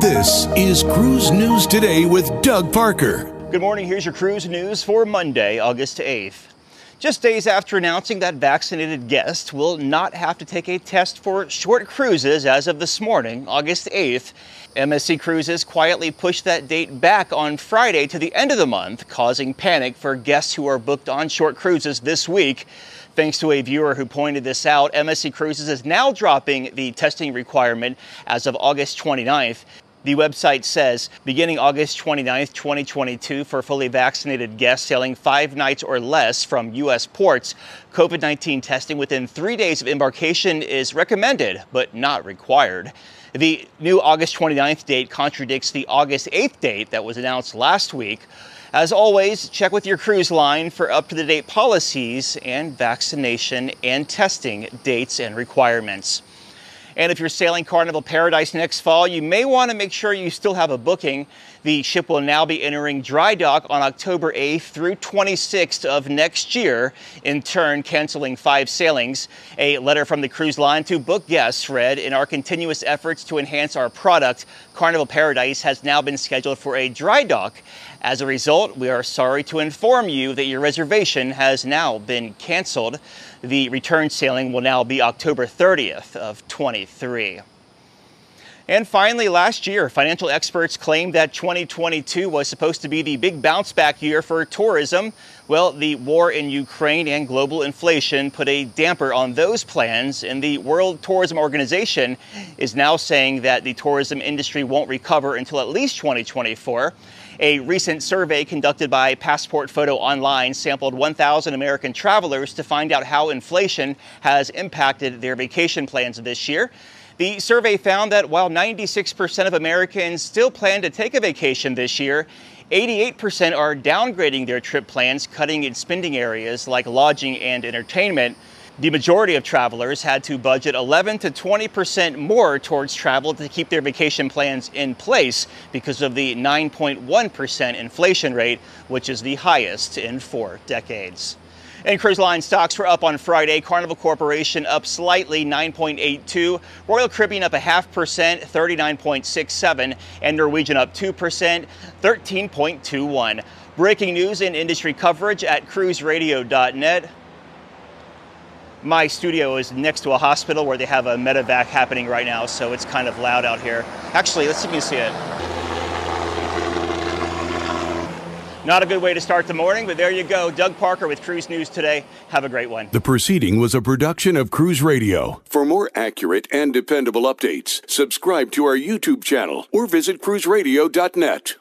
This is Cruise News Today with Doug Parker. Good morning. Here's your cruise news for Monday, August 8th. Just days after announcing that vaccinated guests will not have to take a test for short cruises as of this morning, August 8th, MSC Cruises quietly pushed that date back on Friday to the end of the month, causing panic for guests who are booked on short cruises this week. Thanks to a viewer who pointed this out, MSC Cruises is now dropping the testing requirement as of August 29th. The website says, beginning August 29th, 2022, for fully vaccinated guests sailing 5 nights or less from U.S. ports, COVID-19 testing within 3 days of embarkation is recommended, but not required. The new August 29th date contradicts the August 8th date that was announced last week. As always, check with your cruise line for up-to-the-date policies and vaccination and testing dates and requirements. And if you're sailing Carnival Paradise next fall, you may want to make sure you still have a booking. The ship will now be entering dry dock on October 8th through 26th of next year, in turn canceling 5 sailings. A letter from the cruise line to book guests read, "In our continuous efforts to enhance our product, Carnival Paradise has now been scheduled for a dry dock. As a result, we are sorry to inform you that your reservation has now been canceled." The return sailing will now be October 30th of 23. And finally, last year, financial experts claimed that 2022 was supposed to be the big bounce back year for tourism. Well, the war in Ukraine and global inflation put a damper on those plans, and the World Tourism Organization is now saying that the tourism industry won't recover until at least 2024. A recent survey conducted by Passport Photo Online sampled 1,000 American travelers to find out how inflation has impacted their vacation plans this year. The survey found that while 96% of Americans still plan to take a vacation this year, 88% are downgrading their trip plans, cutting in spending areas like lodging and entertainment. The majority of travelers had to budget 11 to 20% more towards travel to keep their vacation plans in place because of the 9.1% inflation rate, which is the highest in 4 decades. And cruise line stocks were up on Friday. Carnival Corporation up slightly, 9.82. Royal Caribbean up 0.5%, 39.67. And Norwegian up 2%, 13.21. Breaking news and industry coverage at cruiseradio.net. My studio is next to a hospital where they have a medevac happening right now, so it's kind of loud out here. Actually, let's see if you can see it. Not a good way to start the morning, but there you go. Doug Parker with Cruise News Today. Have a great one. The proceeding was a production of Cruise Radio. For more accurate and dependable updates, subscribe to our YouTube channel or visit cruiseradio.net.